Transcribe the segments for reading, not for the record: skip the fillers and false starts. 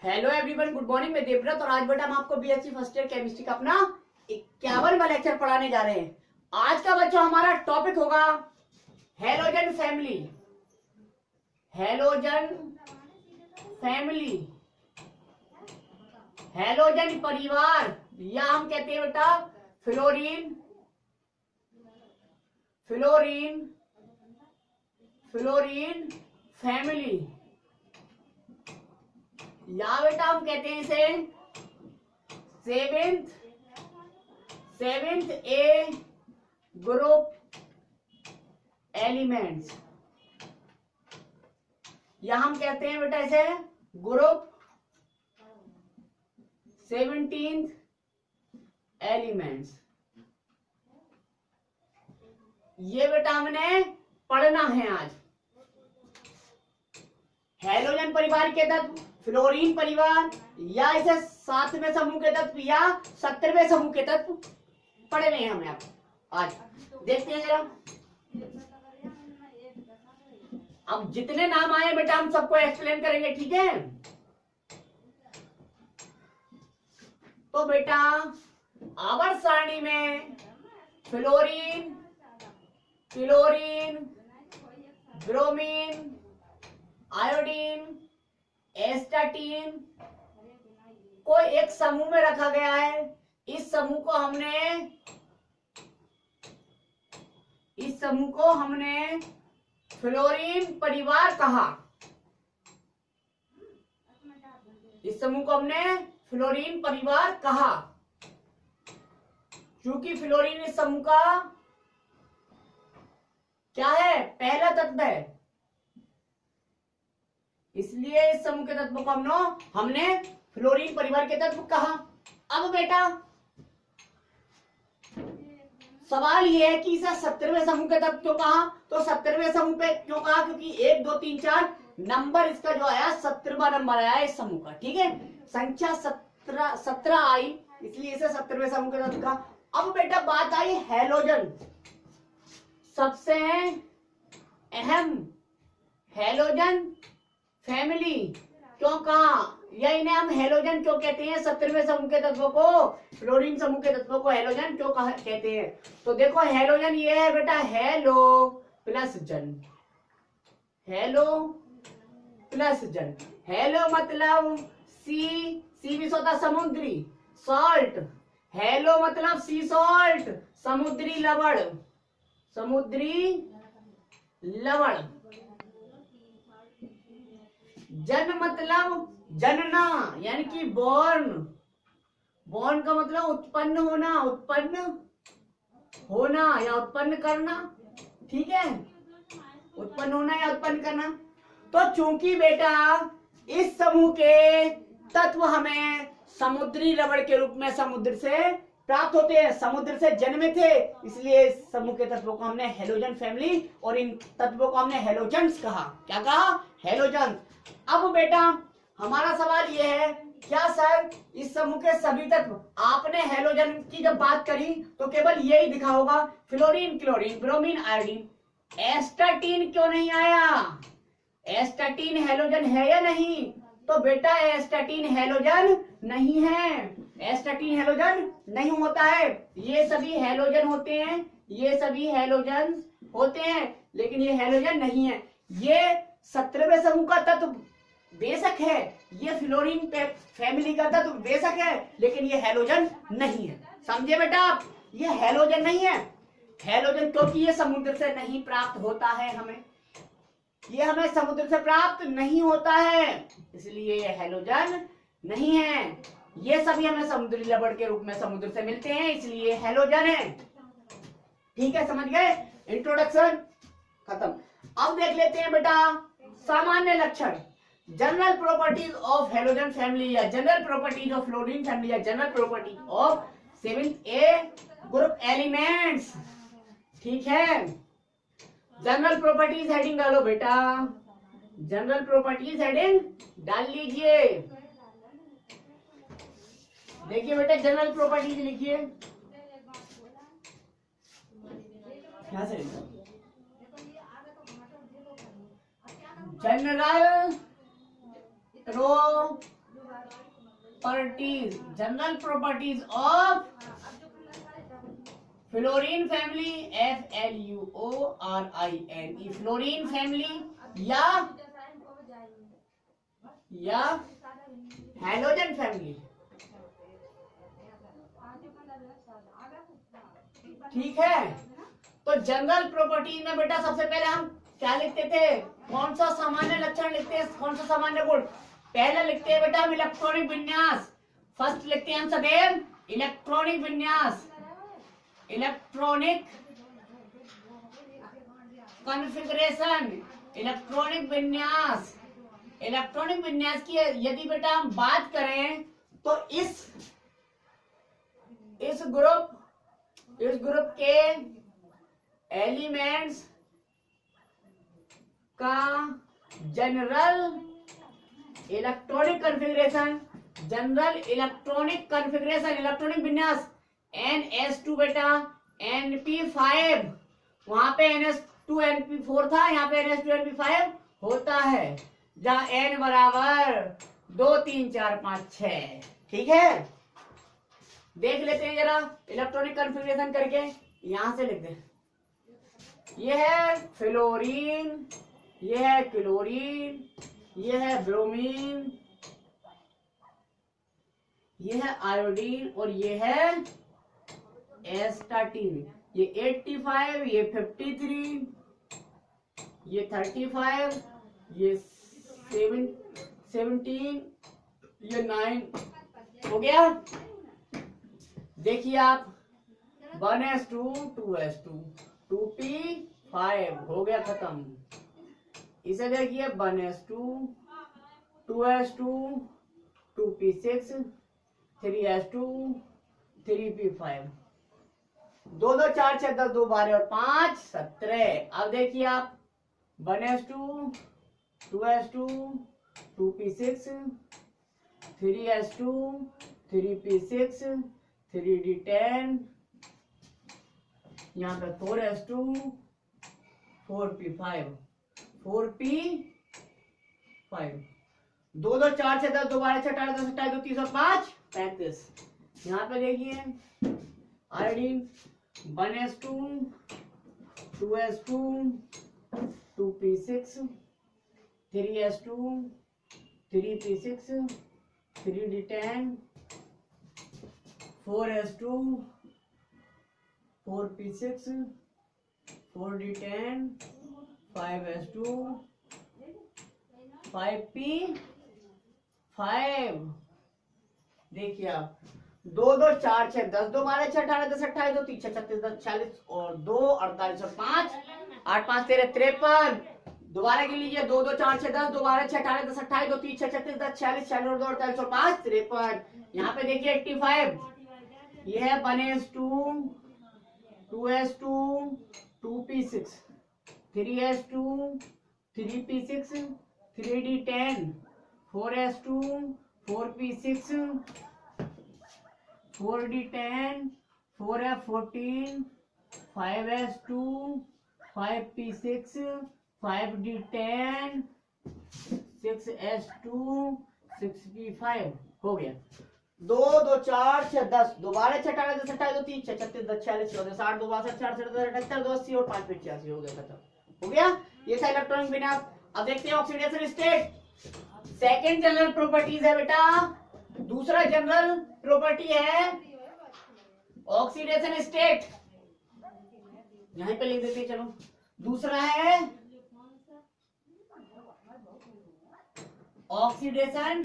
Hello everyone, good morning. मैं देवव्रत और आज बेटा हम आपको बीएससी फर्स्ट ईयर केमिस्ट्री का अपना 51वां लेक्चर पढ़ाने जा रहे हैं। आज का बच्चों हमारा टॉपिक होगा halogen family. Halogen family, halogen परिवार, या हम कहते हैं बेटा फ्लोरीन फ्लोरीन फ्लोरीन फैमिली, या बेटा हम कहते हैं इसे सेवेंथ ए ग्रुप एलिमेंट्स, या हम कहते हैं बेटा इसे ग्रुप 17th एलिमेंट्स। ये बेटा हमने पढ़ना है आज। हेलोजन परिवार के तत्व, फ्लोरीन परिवार, या इसे 7वें समूह के तत्व या 17वें समूह के तत्व पढ़ने हैं हमने आज। देखते हैं जरा। अब जितने नाम आए बेटा हम सबको एक्सप्लेन करेंगे, ठीक है। तो बेटा आवर्त सारणी में फ्लोरीन, ब्रोमीन, आयोडीन, एस्टाटीन को एक समूह में रखा गया है। इस समूह को हमने फ्लोरीन परिवार कहा। इस समूह को हमने फ्लोरीन परिवार कहा क्योंकि फ्लोरीन इस समूह का क्या है, पहला तत्व है, इसलिए इस समूह के तत्व को हमने फ्लोरीन परिवार के तत्व कहा। अब बेटा सवाल यह है कि इसे 17वें समूह के तत्व क्यों कहा। तो 17वें समूह पे क्यों कहा, क्योंकि 1 2 3 4 नंबर इसका जो आया 17वां नंबर आया इस समूह का, ठीक है। संख्या 17 आई, इसलिए इसे 17वें समूह के तत्व कहा। अब बेटा बात आई हेलोजन, सबसे अहम हेलोजन फैमिली क्यों कहा, या इन्हें हम हेलोजन क्यों कहते हैं। 17वें समूह के तत्वों को, फ्लोरीन समूह के तत्वों को हेलोजन क्यों कहते हैं। तो देखो हेलोजन ये है बेटा हेलो प्लस जन। हेलो प्लस जन, हेलो मतलब सी भी होता समुद्री, सॉल्ट, हेलो मतलब सी सॉल्ट, समुद्री लवण, जन मतलब जनना यानी कि बॉर्न का मतलब उत्पन्न होना या उत्पन्न करना, ठीक है, उत्पन्न होना या उत्पन्न करना। तो चूंकि बेटा इस समूह के तत्व हमें समुद्री लवण के रूप में समुद्र से प्राप्त होते हैं, समुद्र से जन्मे थे, इसलिए इस समूह के तत्वों को हमने हेलोजन फैमिली और इन तत्वों को हमने हेलोजन्स कहा। क्या कहा, हेलोजन। अब बेटा हमारा सवाल यह है, क्या सर इस समूह के सभी तत्व, आपने हेलोजन की जब बात करी तो केवल यही दिखा होगा, fluorine, chlorine, bromine, iodine, astatine क्यों नहीं आया। एस्टाटीन हेलोजन है या नहीं। तो बेटा एस्टाटीन हेलोजन नहीं है, एस्टाटीन हेलोजन नहीं होता है। ये सभी हेलोजन होते हैं, ये सभी हेलोजन होते हैं, लेकिन ये हेलोजन नहीं है। ये 17वें समूह का तत्व बेशक है, ये फ्लोरीन फैमिली का तत्व बेशक है, लेकिन ये हेलोजन नहीं है। समझे बेटा आप, ये हेलोजन नहीं है। हेलोजन क्योंकि ये समुद्र से नहीं प्राप्त होता है, ये हमें समुद्र से प्राप्त नहीं होता है, इसलिए ये हेलोजन नहीं है। ये सभी हमें समुद्री लवण के रूप में समुद्र से मिलते हैं, इसलिए हेलोजन है। ठीक है, समझ गए। इंट्रोडक्शन खत्म। अब देख लेते हैं बेटा सामान्य लक्षण, general properties of halogen family, या general properties of fluorine family, या general properties of 7th A group elements. ठीक है, जनरल प्रॉपर्टीज हेडिंग डालो बेटा, जनरल प्रॉपर्टीज हेडिंग डाल लीजिए। देखिए बेटा जनरल प्रॉपर्टीज लिखिए, यहां से general properties, general properties of fluorine family, FLUORINE, fluorine family या हैलोजन फैमिली। ठीक है, तो जनरल प्रॉपर्टीज में बेटा सबसे पहले हम क्या लिखते थे, कौन सा सामान्य लक्षण लिखते हैं, कौन सा सामान्य गुण? पहले लिखते हैं बेटा हम इलेक्ट्रॉनिक विन्यास, फर्स्ट लिखते हैं हम सदैव इलेक्ट्रॉनिक विन्यास, इलेक्ट्रॉनिक कॉन्फ़िगरेशन, इलेक्ट्रॉनिक विन्यास। इलेक्ट्रॉनिक विन्यास की यदि बेटा हम बात करें तो इस ग्रुप के एलिमेंट्स का general electronic configuration, general electronic configuration, electronic विन्यास NS2 बेटा NP5, वहां पे NS2 NP4 था, यहाँ पे NS2 NP5 होता है, जहां N बराबर 2 3 4 5 6। ठीक है, देख लेते हैं जरा इलेक्ट्रॉनिक कॉन्फ़िगरेशन करके, यहां से लिख दें। यह है फ्लोरीन, यह है क्लोरीन, यह है ब्रोमीन, यह है आयोडीन और यह है एस्टाटीन। ये 85, ये 53, ये 35, ये 17, ये 9 हो गया। देखिए आप 1s2 2s2 2p5 हो गया खत्म। इसे देखिए 1s2 2s2 2p6 3s2 3p5, 2 2 4 6 10 2 12 और 5 17। अब देखिए आप 1s2 2s2 2p6 3s2 3p6 3d10, यहाँ पे 4s2 4p5 4p5, 2 2 4 6 10 2 12 6 18 10 28 2 30 5 35। यहाँ पे देखिए iodine 1s2 2s2 2p6 3s2 3p6 3d10 4s2 4p6 4d10 5s2 5p5। देखिए आप 2 2 4 6 10 2 12 6 18 10 28 2 30 36 10 40 और 2 48 और 5 8 5 13 53। दोबारा गिन लीजिए 2 2 4 6 10 2 12 6 18 10 28 2 30 36 10 40 40 और 2 48 और 5 53। यहाँ पे देखिए 85, यह है 1s2 2s2 2p6 3s2 3p6 3d10 4s2 4p6 4d10 4f14 5s2 5p6 5d10 6s2 6p5 हो गया। 2 2 4 6 10 2 12 6 18 10 28 2 30 36 10 40 14 60 2 62 64 78 2 80 और 5 85 हो गया खत्म। हो गया, ये था इलेक्ट्रॉनिक विन्यास। अब देखते हैं oxidation state. Second general properties है बेटा, दूसरा जनरल प्रॉपर्टी है ऑक्सीडेशन स्टेट, यहीं पे लिख देते हैं। चलो दूसरा है ऑक्सीडेशन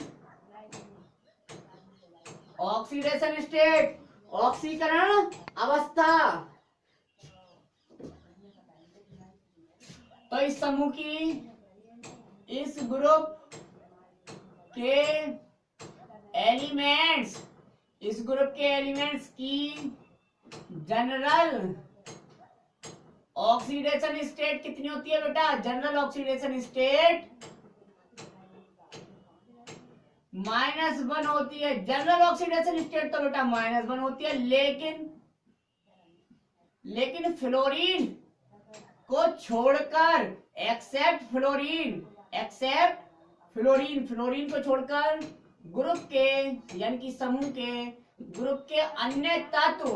स्टेट, ऑक्सीकरण अवस्था। तो इस समूह की, इस ग्रुप के एलिमेंट्स, इस ग्रुप के एलिमेंट्स की जनरल ऑक्सीडेशन स्टेट कितनी होती है बेटा? जनरल ऑक्सीडेशन स्टेट -1 होती है। जनरल ऑक्सीडेशन स्टेट तो बेटा -1 होती है, लेकिन फ्लोरीन को छोड़कर, एक्सेप्ट फ्लोरीन को छोड़कर ग्रुप के यानी कि समूह के ग्रुप के अन्य तत्व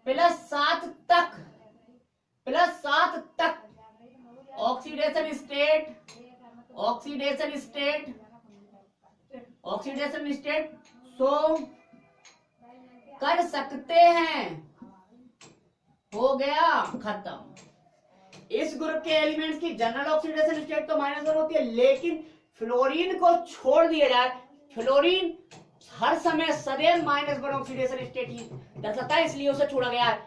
+7 तक ऑक्सीडेशन स्टेट शो कर सकते हैं। हो गया खत्म। इस ग्रुप के एलिमेंट्स की जनरल ऑक्सीडेशन स्टेट तो -1 होती है, लेकिन फ्लोरीन को छोड़ दिया जाए, फ्लोरीन हर समय सदैव -1 ऑक्सीडेशन स्टेट ही दर्शाता है, इसलिए उसे छोड़ा गया है।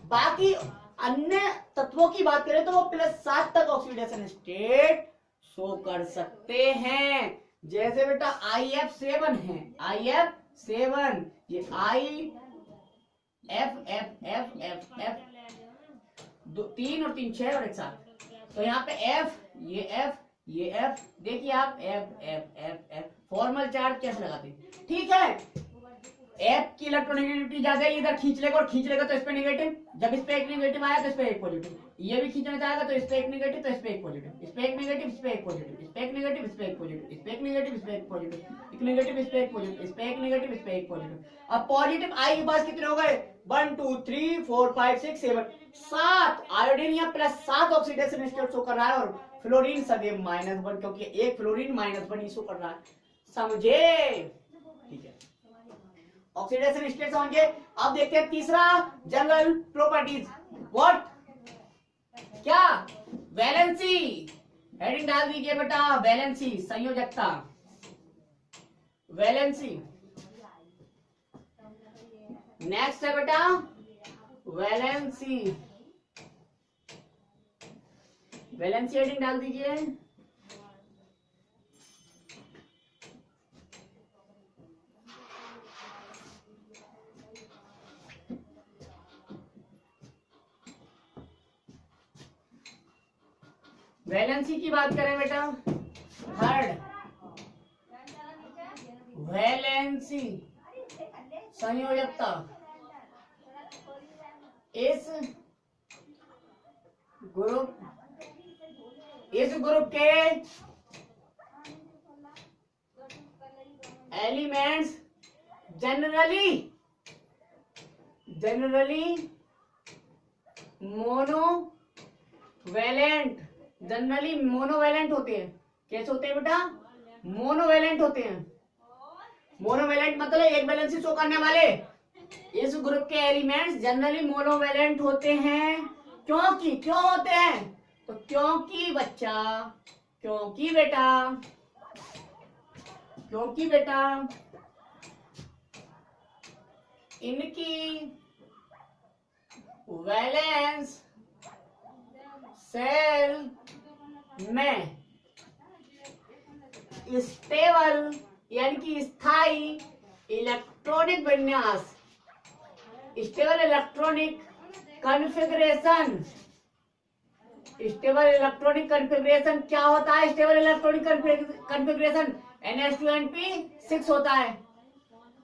बाकी अन्य तत्वों की बात करें तो वो +7 तक ऑक्सीडेशन स्टेट शो कर सकते हैं। जैसे बेटा IF7 है, IF7 ये IF 3 और 3 6 और एक साथ, तो यहाँ पे F ये F देखिए आप F फॉर्मल चार्ज कैसे लगाते हैं, ठीक है। F की इलेक्ट्रोनेगेटिविटी ज्यादा है, इधर खींच लेगा और खींच लेगा तो इस पे नेगेटिव, जब इस पे एक नेगेटिव आया तो इस पे एक पॉजिटिव, ये भी खींचना चाहेगा तो इस पे एक नेगेटिव तो इस पे एक पॉजिटिव, इस पे एक नेगेटिव इस पे एक पॉजिटिव, इस पे एक नेगेटिव इस पे एक पॉजिटिव, इस पे एक नेगेटिव इस पे एक पॉजिटिव, एक नेगेटिव इस पे एक पॉजिटिव, इस पे एक नेगेटिव इस पे एक पॉजिटिव। अब पॉजिटिव आई के पास कितने हो गए 1 2 3 4 5 6 7 7 आयोडीन यहाँ +7 ऑक्सीडेशन स्टेट शो कर रहा है और फ्लोरीन सदैव -1, क्योंकि एक फ्लोरीन -1 ही शो कर रहा है। समझे? ठीक है, ऑक्सीडेशन स्टेट समझिए। अब देखते हैं तीसरा जनरल प्रॉपर्टीज। व्हाट? क्या? वैलेंसी। हेडिंग डाल दीजिए बेटा, वैलेंसी, संयोजकता, वैलेंसी। नेक्स्ट है बेटा वैलेंसी, वैलेंसी हेडिंग डाल दीजिए। वैलेंसी की बात करें बेटा, थर्ड वैलेंसी संयोजकता। इस ग्रुप के एलिमेंट्स जनरली मोनोवैलेंट होते हैं। कैसे होते हैं बेटा? मोनोवैलेंट होते हैं। मोनोवैलेंट मतलब एक वैलेंसी शो करने वाले। इस ग्रुप के एलिमेंट्स जनरली मोनोवैलेंट होते हैं। क्यों होते हैं? तो क्योंकि बेटा इनकी वैलेंस सेल में स्टेबल यानी कि स्थायी इलेक्ट्रॉनिक विन्यास, स्टेबल इलेक्ट्रॉनिक कॉन्फ़िगरेशन क्या होता है? स्टेबल इलेक्ट्रॉनिक कॉन्फ़िगरेशन NH2NP6 होता है।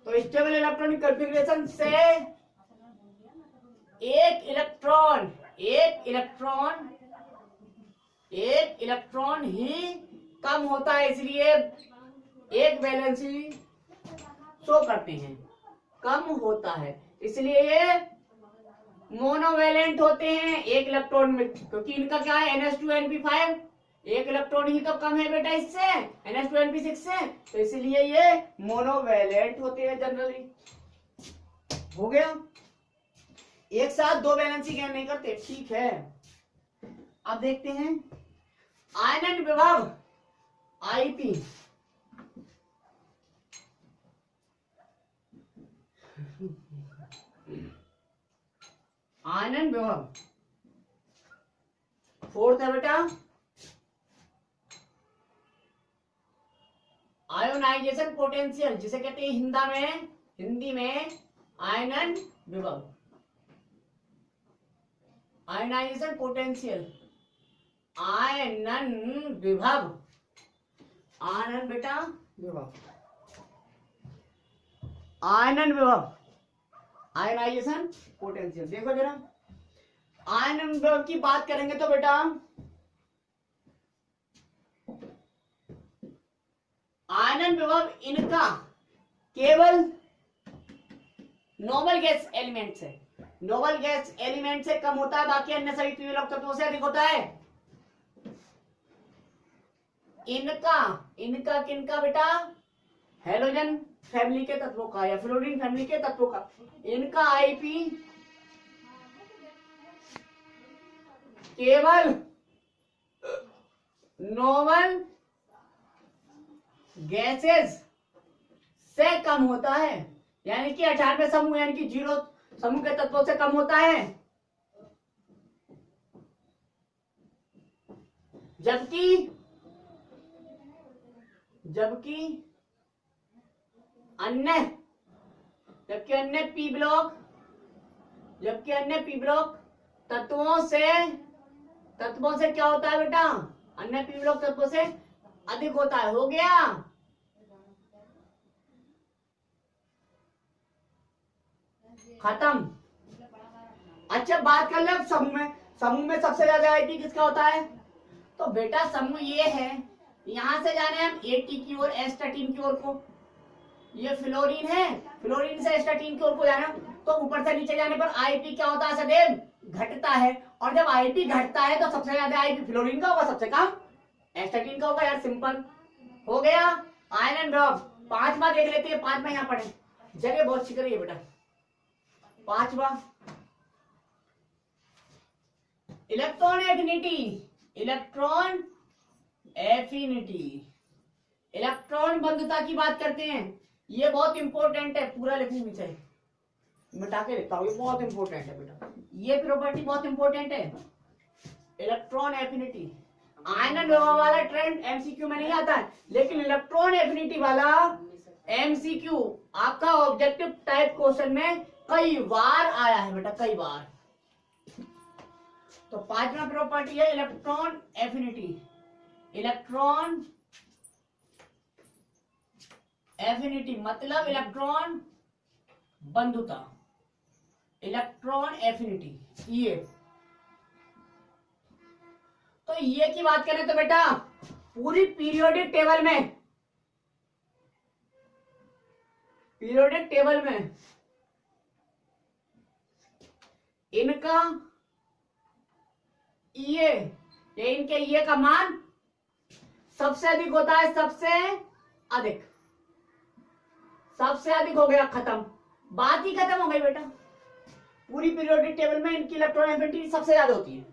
तो स्टेबल इलेक्ट्रॉनिक कॉन्फ़िगरेशन से एक इलेक्ट्रॉन ही कम होता है, इसलिए एक वैलेंसी शो करते हैं, कम होता है, इसलिए ये मोनोवैलेंट होते हैं एक इलेक्ट्रॉन में। क्योंकि इनका क्या है NH2NP5, एक इलेक्ट्रॉन ही तो कम है बेटा इससे NH2NP6 से, तो इसलिए ये मोनोवैलेंट होते हैं जनरली। हो गया? एक साथ दो वैलेंसी ज्ञान नहीं करते, ठीक है। अब देखते हैं आयनन विभव IP। आयनन विभव फोर्थ है बेटा आयोनाइजेशन पोटेंशियल, जिसे कहते हैं हिंदी में आयनन विभव, आयनाइजेशन पोटेंशियल, आयनन विभव, आयनन बेटा विभव, आयनन विभव, आयनाइजेशन पोटेंशियल। देखो जरा आयनन विभव की बात करेंगे तो बेटा आनंद विभव इनका केवल नॉर्मल गैस एलिमेंट से, नोबल गैस एलिमेंट से कम होता है, बाकी अन्य सभी पीवलक तत्वों से अधिक होता है। इनका इनका किनका बेटा, हेलोजन फैमिली के तत्वों का या फ्लोरीन फैमिली के तत्वों का, इनका आईपी केवल नोबल गैसेस से कम होता है, यानी कि 98 समूह यानी कि 0 समूह के तत्वों से कम होता है। जबकि अन्य पी ब्लॉक तत्वों से क्या होता है बेटा, अन्य पी ब्लॉक तत्वों से अधिक होता है। हो गया, खत्म। अच्छा बात कर ले समूह में सबसे ज्यादा आईपी किसका होता है? तो बेटा समूह ये है, यहां से जाने हम एटी की ओर, एस्टाटीन की ओर को, ये फ्लोरीन है, फ्लोरीन से एस्टाटीन की ओर को जाना, तो ऊपर से नीचे जाने पर आईपी क्या होता है सदैव? घटता है। और जब आईपी घटता है तो सबसे ज्यादा आईपी फ्लोरीन का होगा, सबसे कम एस्टाटीन का होगा। यार सिंपल हो गया। आयरन ड्रॉप 5वां देख लेते हैं, 5वां यहाँ पढ़े, जगह बहुत अच्छी करिए बेटा। 5वां इलेक्ट्रॉन एफिनिटी, इलेक्ट्रॉन बंधुता की बात करते हैं। ये बहुत इंपॉर्टेंट है, पूरा लिखनी चाहिए, मिटा के लिखता हूं, ये बहुत इंपॉर्टेंट है बेटा, ये प्रॉपर्टी बहुत इंपॉर्टेंट है। इलेक्ट्रॉन एफिनिटी, आयनन विभव वाला ट्रेंड एमसीक्यू में नहीं आता है, लेकिन इलेक्ट्रॉन एफिनिटी वाला एमसीक्यू आपका ऑब्जेक्टिव टाइप क्वेश्चन में कई बार आया है बेटा, कई बार। तो 5वां प्रॉपर्टी है इलेक्ट्रॉन एफिनिटी। इलेक्ट्रॉन एफिनिटी मतलब इलेक्ट्रॉन बंधुता, इलेक्ट्रॉन एफिनिटी। ये तो ये की बात करें तो बेटा पूरी पीरियोडिक टेबल में इनका इनके ये का मान सबसे अधिक होता है, सबसे अधिक हो गया, खत्म, बात ही खत्म हो गई बेटा। पूरी पीरियोडिक टेबल में इनकी इलेक्ट्रॉन एफिनिटी सबसे ज्यादा होती है।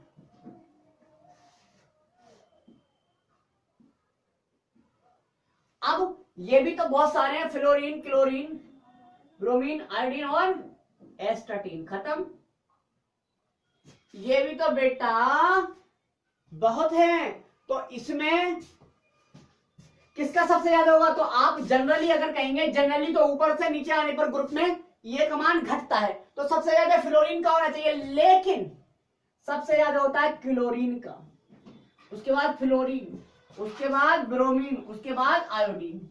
अब ये भी तो बहुत सारे हैं, फ्लोरीन, क्लोरीन, ब्रोमीन, आयोडीन और एस्टाटीन, खत्म। ये भी तो बेटा बहुत है, तो इसमें किसका सबसे ज्यादा होगा? तो आप जनरली अगर कहेंगे, जनरली तो ऊपर से नीचे आने पर ग्रुप में ये का मान घटता है, तो सबसे ज्यादा फ्लोरीन का होना चाहिए, लेकिन सबसे ज्यादा होता है क्लोरीन का, उसके बाद फ्लोरीन, उसके बाद ब्रोमीन, उसके बाद आयोडीन।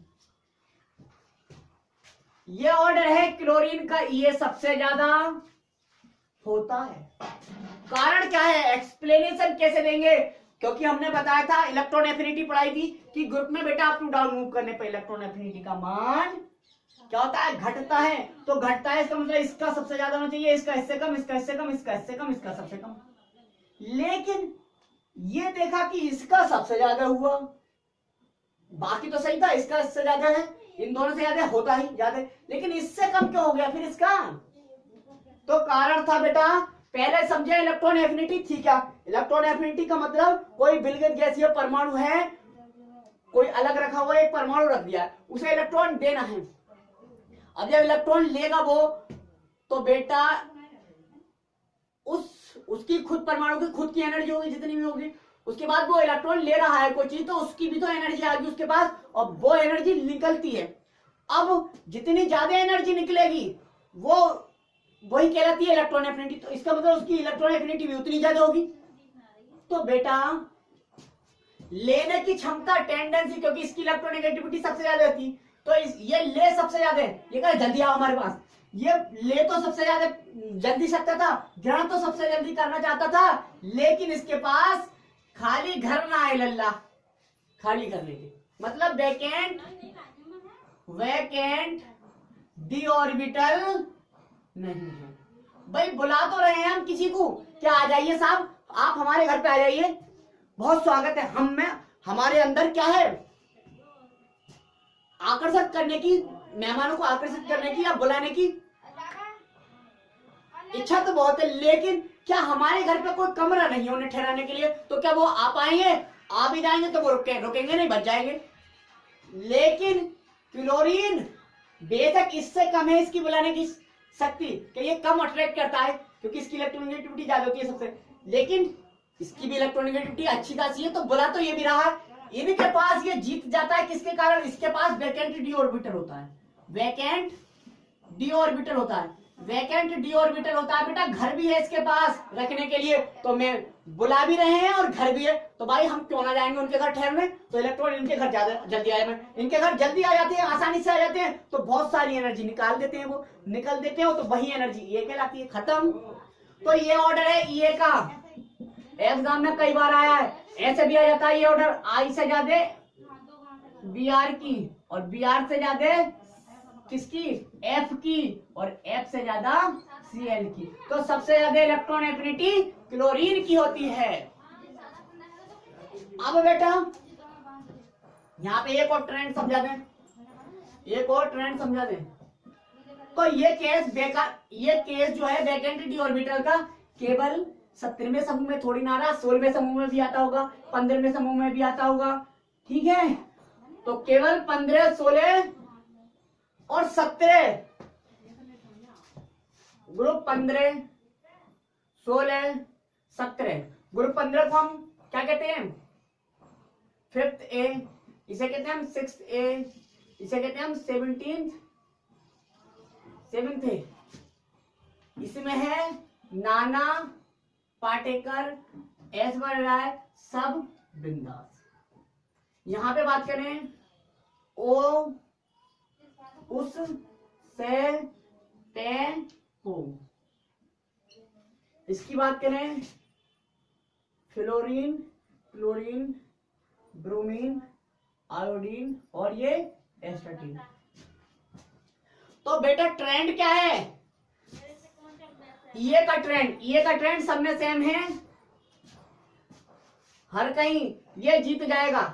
ये ऑर्डर है क्लोरीन का, ये सबसे ज्यादा होता है। कारण क्या है, एक्सप्लेनेशन कैसे देंगे? क्योंकि हमने बताया था, इलेक्ट्रॉन एफिनिटी पढ़ाई थी कि ग्रुप में बेटा अप टू डाउन मूव करने पर इलेक्ट्रॉन एफिनिटी का मान क्या होता है? घटता है। तो घटता है इसका मतलब इसका सबसे ज्यादा होना चाहिए, इसका इससे कम, इसका इससे कम, इसका इससे कम, इसका सबसे कम। लेकिन ये देखा कि इसका सबसे ज्यादा हुआ, बाकी तो सही था, इसका इससे ज्यादा है, इन दोनों से ज्यादा होता ही ज्यादा, लेकिन इससे कम क्यों हो गया फिर इसका? तो कारण था बेटा, पहले समझे इलेक्ट्रॉन एफिनिटी थी क्या? इलेक्ट्रॉन एफिनिटी का मतलब कोई विलगित गैसीय परमाणु है, कोई अलग रखा हुआ एक परमाणु रख दिया, उसे इलेक्ट्रॉन देना है। अब जब इलेक्ट्रॉन लेगा वो, तो बेटा उसकी खुद परमाणु की खुद की एनर्जी होगी जितनी भी होगी, उसके बाद वो इलेक्ट्रॉन ले रहा है कोई चीज, तो उसकी भी तो एनर्जी आ गई उसके पास, और वो एनर्जी निकलती है। अब जितनी ज्यादा एनर्जी निकलेगी वो वही कहलाती है इलेक्ट्रॉन एफिनिटी, तो इसका मतलब उसकी इलेक्ट्रॉन एफिनिटी भी उतनी ज्यादा होगी। तो बेटा लेने की क्षमता, टेंडेंसी, क्योंकि इसकी इलेक्ट्रोनेगेटिविटी सबसे ज्यादा होती, तो ये ले सबसे ज्यादा है, ये कहे जल्दी आओ हमारे पास, ये ले तो सबसे ज्यादा जल्दी सकता था, ग्रहण तो सबसे जल्दी करना चाहता था, लेकिन इसके पास खाली घर ना आए लल्ला, खाली घर लेके मतलब वैकेंट वैकेंट डी ऑर्बिटल नहीं है। भाई बुला तो रहे हैं हम किसी को, क्या आ जाइए साहब, आप हमारे घर पे आ जाइए, बहुत स्वागत है। हम में हमारे अंदर क्या है, आकर्षित करने की, मेहमानों को आकर्षित करने की या बुलाने की इच्छा तो बहुत है, लेकिन क्या हमारे घर पे कोई कमरा नहीं है उन्हें ठहराने के लिए, तो क्या वो आ पाएंगे? आ भी जाएंगे तो वो रुकेंगे नहीं, बच जाएंगे। लेकिन क्लोरीन बेशक इससे कम है इसकी बुलाने की शक्ति, कि ये कम अट्रैक्ट करता है क्योंकि इसकी इलेक्ट्रोनेगेटिविटी ज्यादा होती है सबसे, लेकिन इसकी भी इलेक्ट्रोनेगेटिविटी अच्छी खासी है, तो बुला तो ये भी रहा है। इनके पास ये जीत जाता है, किसके कारण? इसके पास वैकेंट डी ऑर्बिटल होता है, वैकेंट डी ऑर्बिटल होता है, वैकेंट डी ऑर्बिटल होता है। बेटा घर भी है इसके पास रखने के लिए, तो मैं बुला भी रहे हैं और घर भी है, तो भाई हम क्यों ना जाएंगे उनके घर ठहरने। तो इलेक्ट्रॉन इनके घर ज्यादा जल्दी आए, इनके घर जल्दी आ जाते हैं, आसानी से आ जाते हैं, तो बहुत सारी एनर्जी निकाल देते हैं, वो निकल देते हैं, तो वही एनर्जी ये कहलाती है। खत्म। तो ये ऑर्डर है ये का, एग्जाम में कई बार आया है, ऐसे भी आ जाता है ये ऑर्डर, आई से ज्यादा बी आर की और बी आर से ज्यादा किसकी? एफ की, और एफ से ज्यादा सी एल की। तो सबसे ज्यादा इलेक्ट्रॉन एफिनिटी क्लोरीन की होती है। अब बेटा यहाँ पे एक और ट्रेंड समझा दें, एक और ट्रेंड समझा दें। तो ये केस बेकार, ये केस जो है वैकेंट डी ऑर्बिटल का केवल 17वें समूह में थोड़ी ना रहा, 16वें समूह में भी आता होगा, 15वें समूह में भी आता होगा, ठीक है। तो केवल 15, 16 और 17 ग्रुप 15, 16, 17 ग्रुप 15 को हम क्या कहते हैं? 5th ए, इसे कहते हैं हम 6th ए, इसे कहते हैं हम 7th ए। इसमें है नाना पाटेकर, एस राय, सब बिंदास। यहां पे बात करें ओ उस से ते को, इसकी बात करें फ्लोरीन, क्लोरीन, ब्रोमीन, आयोडीन और ये एस्टाटीन। तो बेटा ट्रेंड क्या है? ये का ट्रेंड सब में सेम है, हर कहीं ये जीत जाएगा,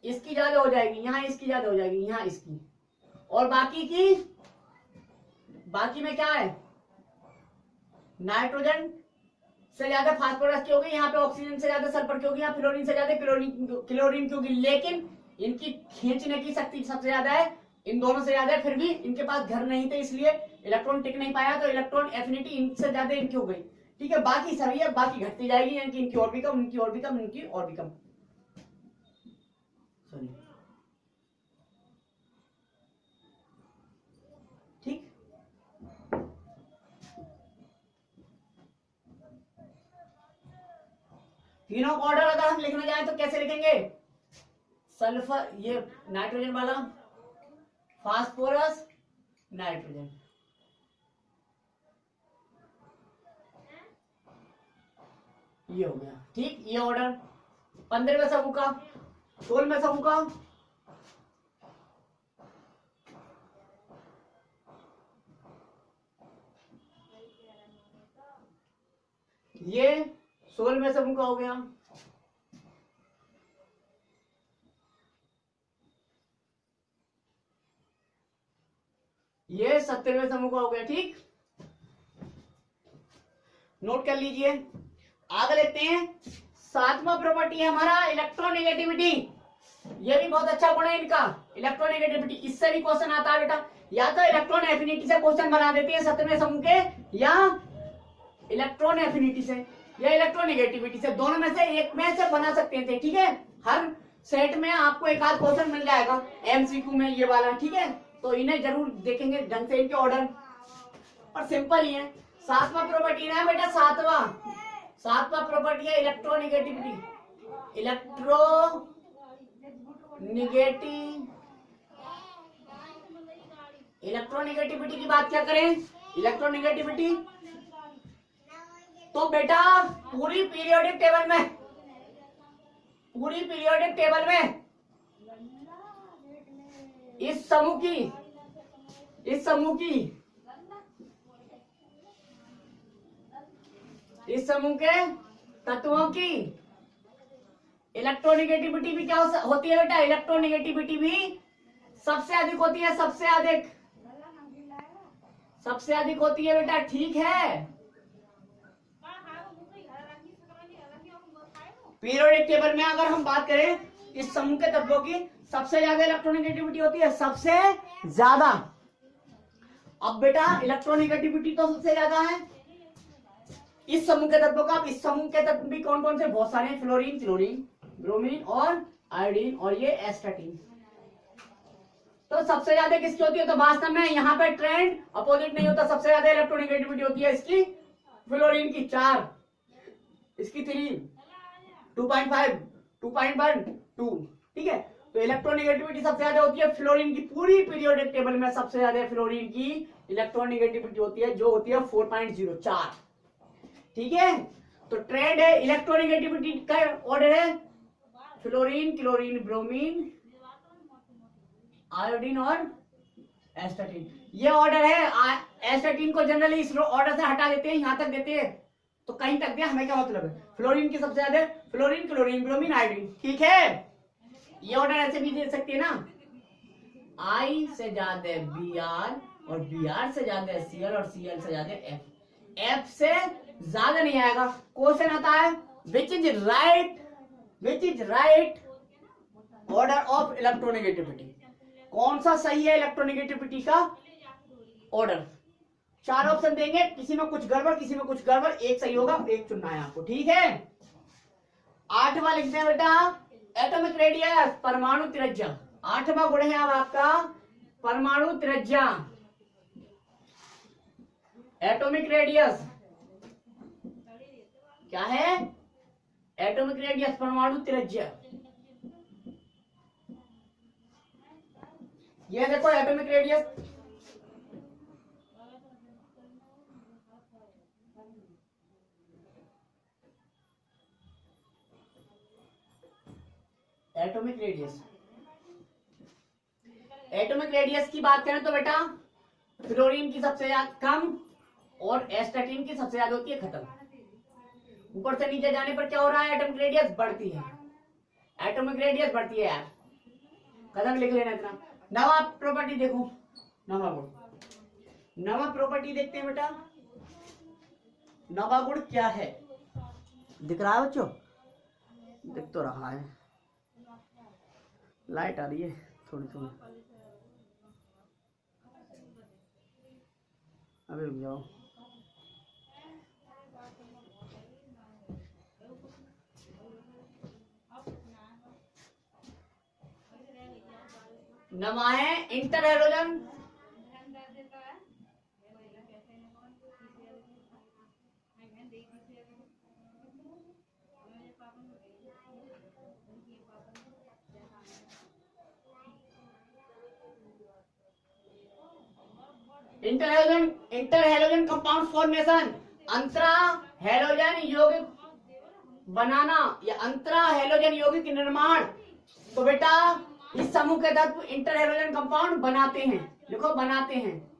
इसकी ज्यादा हो जाएगी, यहाँ इसकी ज्यादा हो जाएगी, यहाँ इसकी, और बाकी में क्या है? नाइट्रोजन से ज्यादा फास्फोरस की होगी, यहाँ पे ऑक्सीजन से ज्यादा सल्फर की होगी, यहाँ फ्लोरीन से ज्यादा क्लोरीन की होगी, लेकिन इनकी खींचने की शक्ति सबसे ज्यादा है, इन दोनों से ज्यादा है। फिर भी इनके पास घर नहीं थे इसलिए इलेक्ट्रॉन टिक नहीं पाया, तो इलेक्ट्रॉन एफिनिटी इनसे ज्यादा इनकी हो गई, ठीक है। बाकी सभी है, बाकी घटती जाएगी, यानी कि इनकी और भी कम, इनकी और भी कम, इनकी और भी कम। सॉरी, ठीक। तीनों ऑर्डर अगर हम लिखना चाहें तो कैसे लिखेंगे? सल्फर, ये नाइट्रोजन वाला, फास्फोरस, नाइट्रोजन, ये हो गया, ठीक। ये ऑर्डर 15वें समूह का, 16वें समूह का, ये 16वें समूह का हो गया, ये 17वें समूह का हो गया, ठीक। नोट कर लीजिए। आगे लेते हैं, 7वां प्रॉपर्टी है हमारा इलेक्ट्रोनेगेटिविटी। ये भी बहुत अच्छा गुण है इनका, इलेक्ट्रोनेगेटिविटी। इससे भी क्वेश्चन आता है बेटा, या तो इलेक्ट्रॉन एफिनिटी से क्वेश्चन बना देते हैं 17वें समूह के, या इलेक्ट्रॉन एफिनिटी से या इलेक्ट्रोनेगेटिविटी से, दोनों में से एक में से बना सकते थे, ठीक है। हर सेट में आपको एक आध क्वेश्चन मिल जाएगा एमसीक्यू में, ये वाला, ठीक है। तो इन्हें जरूर देखेंगे ढंग से, इनके ऑर्डर और सिंपल ही है। 7वां प्रॉपर्टी है बेटा, 7वां प्रॉपर्टी है इलेक्ट्रोनेगेटिविटी। इलेक्ट्रोनेगेटिविटी की बात क्या करें? इलेक्ट्रोनेगेटिविटी तो बेटा पूरी पीरियोडिक टेबल में इस समूह की इस समूह के तत्वों की इलेक्ट्रोनिगेटिविटी भी क्या होती है बेटा? इलेक्ट्रोनिगेटिविटी भी सबसे अधिक होती है, सबसे अधिक होती है बेटा, ठीक है। पीरियोडिक टेबल में अगर हम बात करें इस समूह के तत्वों की सबसे ज्यादा इलेक्ट्रोनिगेटिविटी होती है, सबसे ज्यादा। अब बेटा इलेक्ट्रोनिगेटिविटी तो सबसे ज्यादा है इस समूह के तत्वों का। इस समूह के तत्व भी कौन कौन से? बहुत सारे हैं, फ्लोरीन, क्लोरीन, ब्रोमीन और आयोडीन और ये एस्टाटीन। तो सबसे ज्यादा किसकी होती है? तो वास्तव में यहाँ पे ट्रेंड अपोजिट नहीं होता, सबसे ज्यादा इलेक्ट्रोनिगेटिविटी होती है इसकी फ्लोरीन की 4, इसकी 3, 2.5, 2.1, 2, ठीक है। तो इलेक्ट्रोनिगेटिविटी सबसे ज्यादा होती है फ्लोरीन की। पूरी पीरियोडिक टेबल में सबसे ज्यादा फ्लोरीन की इलेक्ट्रोनिगेटिविटी होती है, जो होती है 4.04, ठीक है। तो ट्रेंड है इलेक्ट्रोनिगेटिविटी का ऑर्डर है फ्लोरीन, क्लोरीन, ब्रोमीन, आयोडीन और एस्टाटीन। ये ऑर्डर है। एस्टाटीन को जनरली इस ऑर्डर से हटा देते हैं, यहां तक देते हैं, तो कहीं तक दिया, हमें क्या मतलब है? फ्लोरीन की सबसे ज्यादा फ्लोरीन, क्लोरीन, ब्रोमीन, आयोडीन, ठीक है। ये ऑर्डर ऐसे भी दे सकती है ना, आई से ज्यादा Br और Br से ज्यादा Cl और Cl से ज्यादा F, F से ज्यादा नहीं आएगा। क्वेश्चन आता है which is right order of electronegativity, कौन सा सही है इलेक्ट्रोनिगेटिविटी का ऑर्डर? 4 ऑप्शन देंगे, किसी में कुछ गड़बड़, किसी में कुछ गड़बड़, एक सही होगा, एक चुनना है आपको, ठीक है। 8वां लिखते हैं बेटा, एटॉमिक रेडियस, परमाणु त्रिज्या। 8वां गुण है अब आपका परमाणु त्रिज्या, एटॉमिक रेडियस क्या है? एटॉमिक रेडियस, परमाणु त्रिज्या। ये देखो एटॉमिक रेडियस, एटॉमिक रेडियस की बात करें तो बेटा फ्लोरीन की सबसे ज्यादा कम और एस्टाटीन की सबसे ज्यादा होती है खत्म। ऊपर से नीचे जाने पर क्या हो रहा है? एटॉमिक रेडियस बढ़ती है, एटॉमिक रेडियस बढ़ती है यार, कदम लिख लेना इतना। नवा प्रॉपर्टी देखो, नवा गुण, नवा प्रॉपर्टी देखते हैं बेटा, नवा गुण क्या है? दिख रहा है बच्चों? दिख तो रहा है, लाइट आ रही है थोड़ी थोड़ी, अभी रुक जाओ। नवा है inter halogen, inter halogen compound formation, अंतरा हैलोजन यौगिक बनाना या अंतरा हैलोजन यौगिक निर्माण। तो बेटा इस समूह के तत्व इंटर हैलोजन कंपाउंड बनाते हैं, देखो बनाते हैं,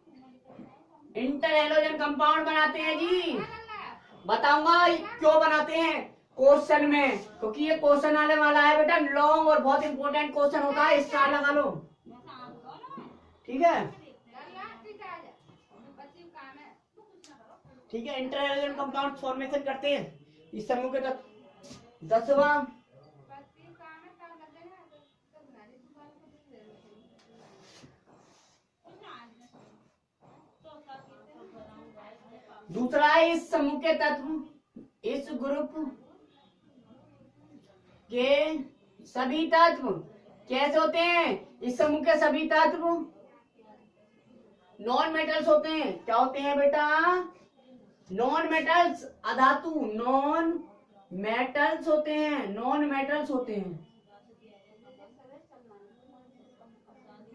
इंटर हैलोजन कंपाउंड बनाते हैं जी। बताऊंगा क्यों बनाते हैं क्वेश्चन में, क्योंकि ये क्वेश्चन आने वाला है बेटा, लॉन्ग और बहुत इंपॉर्टेंट क्वेश्चन होता है, स्टार लगा लो, ठीक है, ठीक है। इंटर हैलोजन कंपाउंड फॉर्मेशन करते हैं इस समूह के तत्व। 10वां दूसरा है इस समूह के तत्व, इस ग्रुप के सभी तत्व कैसे होते हैं? इस समूह के सभी तत्व नॉन मेटल्स होते हैं। क्या होते हैं बेटा? नॉन मेटल्स, अधातु, नॉन मेटल्स होते हैं, नॉन मेटल्स होते हैं,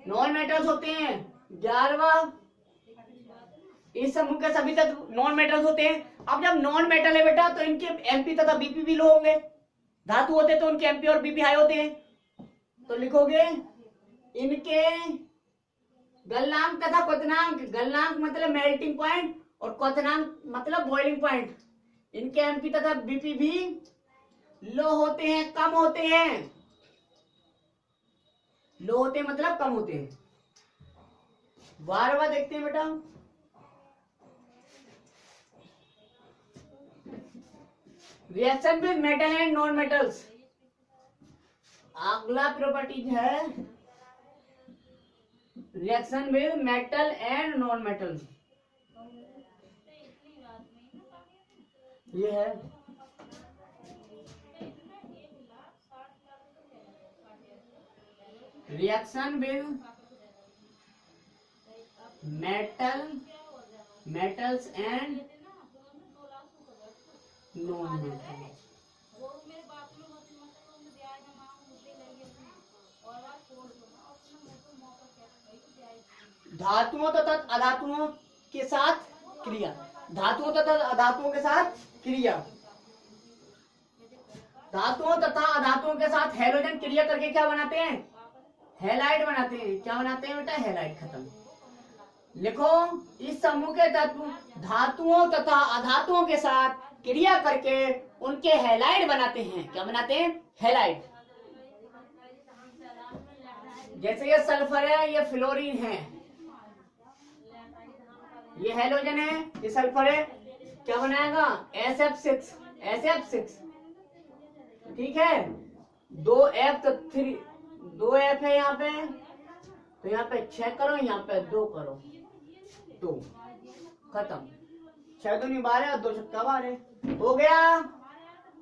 नॉन मेटल्स होते हैं। 11वां, इस समूह के सभी तत्व नॉन मेटल्स होते हैं। अब जब नॉन मेटल है बेटा तो इनके एमपी तथा बीपी भी लो होंगे, धातु होते तो उनके एमपी और बीपी हाई होते हैं, तो लिखोगे इनके गलनांक तथा क्वथनांक। गलनांक मतलब मेल्टिंग पॉइंट और क्वथनांक मतलब बॉइलिंग पॉइंट। इनके एमपी तथा बीपी भी लो होते हैं, कम होते हैं। लो होते हैं मतलब कम होते हैं। बार बार देखते हैं बेटा। Reaction with metal and non metals. अगला प्रॉपर्टी है reaction with metal and non metal. ये है reaction with metals and non metals. धातुओं तथा अधातुओं के साथ क्रिया। धातुओं तथा अधातुओं के साथ क्रिया। धातुओं तथा अधातुओं के साथ हैलोजन क्रिया करके क्या बनाते हैं? हैलाइड बनाते हैं। क्या बनाते हैं बेटा? हैलाइड। खत्म। लिखो, इस समूह के धातुओं तथा अधातुओं के साथ क्रिया करके उनके हैलाइड बनाते हैं। क्या बनाते हैं? हैलाइड। जैसे ये सल्फर है, ये फ्लोरीन है, ये हैलोजन है, ये सल्फर है। क्या बनाएगा? SF6। SF6 ठीक है। 2F तो 3, 2F है यहाँ पे, तो यहाँ पे 6 करो, यहाँ पे 2 करो, 2। खत्म। 6 दूनी 12 और 2 छक्का 12 हो गया।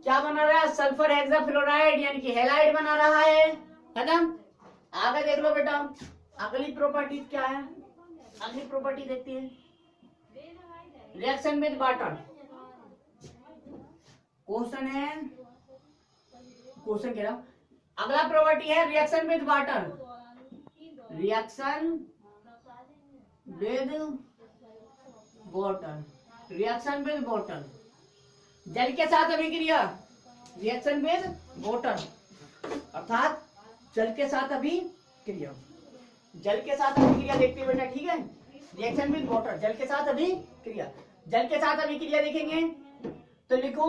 क्या बना रहा है? सल्फर हेक्साफ्लोराइड यानी कि हैलाइड बना रहा है। खत्म। आगे देख लो बेटा, अगली प्रॉपर्टी क्या है? अगली प्रॉपर्टी देखती है रिएक्शन विद वाटर। क्वेश्चन है, क्वेश्चन कह रहा हूं। अगला प्रॉपर्टी है reaction with water. Reaction with water. Reaction with water, जल के साथ अभिक्रिया। रिएक्शन विद वाटर अर्थात जल के साथ अभिक्रिया। जल के साथ अभिक्रिया देखते हैं बेटा, ठीक है। रिएक्शन विद वाटर, जल के साथ अभिक्रिया। जल के साथ अभिक्रिया देखेंगे तो लिखो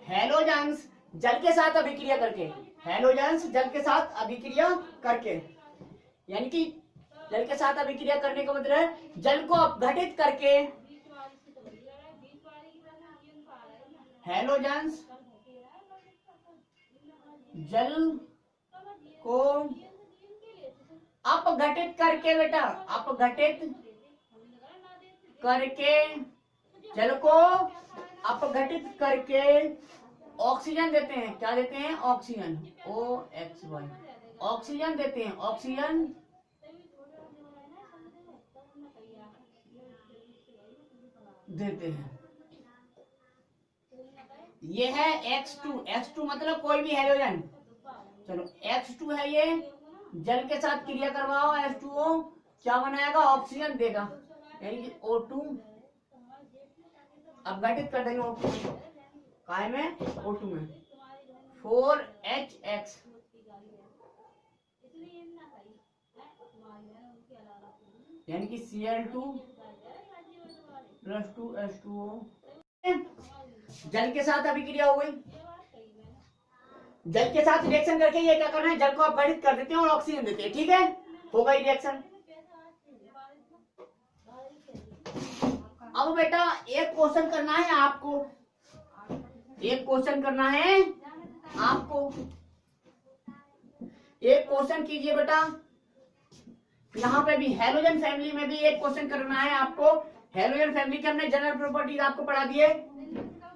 हैलोजेंस जल के साथ अभिक्रिया करके। हैलोजेंस जल के साथ अभिक्रिया करके, यानी कि जल के साथ अभिक्रिया करने का मतलब है जल को अपघटित करके। हैलोजेंस जल को अपघटित करके बेटा, अपघटित करके, जल को अपघटित करके ऑक्सीजन देते हैं। क्या देते हैं? ऑक्सीजन। OXY ऑक्सीजन देते हैं। ऑक्सीजन देते हैं। ये है X2। X2 मतलब कोई भी हैलोजन। चलो X2 है, ये जल के साथ क्रिया करवाओ, H2O क्या बनाएगा? ऑक्सीजन देगा, यानी कि O2 अपघटित कर देंगे। O2 काय में? O2 में। 4HX यानी कि Cl2 + 2H2O। जल के साथ अभिक्रिया हो गई। जल के साथ रिएक्शन करके ये क्या करना है? जल को अपघटित कर देते हैं और ऑक्सीजन देते हैं, ठीक है। हो गई रिएक्शन। अब बेटा एक क्वेश्चन करना है आपको, एक क्वेश्चन करना है आपको। एक क्वेश्चन कीजिए बेटा, यहाँ पे भी हैलोजन फैमिली में भी एक क्वेश्चन करना है आपको। हैलोजन फैमिली के हमने जनरल प्रॉपर्टीज आपको पढ़ा दिए।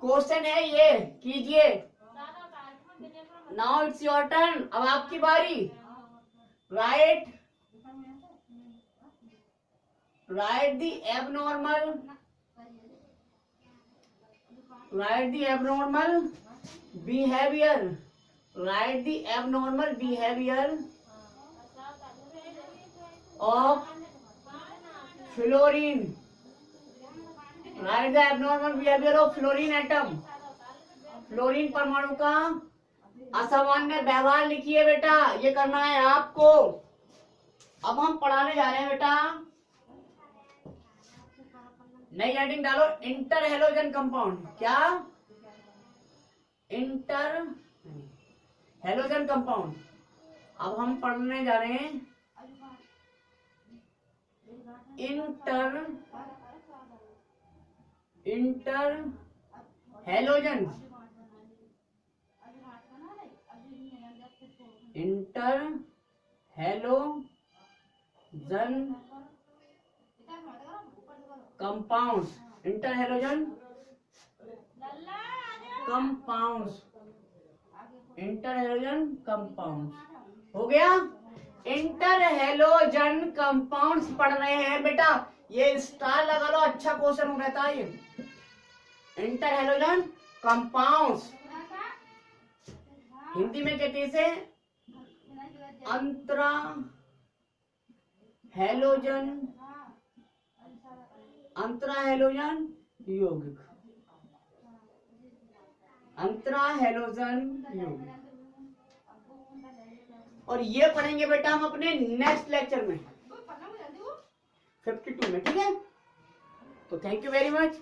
क्वेश्चन है ये, कीजिए। नाउ इट्स योर टर्न, अब आपकी बारी। Right the abnormal, right the abnormal behaviour, right the abnormal behaviour of fluorine, right the abnormal behaviour of fluorine atom. Fluorine परमाणु का असामान्य व्यवहार लिखिए बेटा, ये करना है आपको। अब हम पढ़ाने जा रहे हैं बेटा, नई हेडिंग डालो, इंटर हेलोजन कंपाउंड। क्या? Inter halogen compound. अब हम पढ़ने जा रहे हैं inter halogen, inter halogen compounds, inter halogen compounds, inter halogen compounds. हो गया? इंटर हेलोजन कंपाउंड्स पढ़ रहे हैं बेटा, ये स्टार लगा लो, अच्छा क्वेश्चन रहता है ये। इंटर हेलोजन कंपाउंड्स हिंदी में कहते हैं इसे अंतरा हेलोजन, अंतरा हेलोजन यौगिक, अंतरा हेलोजन यौगिक। और ये पढ़ेंगे बेटा हम अपने नेक्स्ट लेक्चर में 52 में, ठीक है? तो थैंक यू वेरी मच।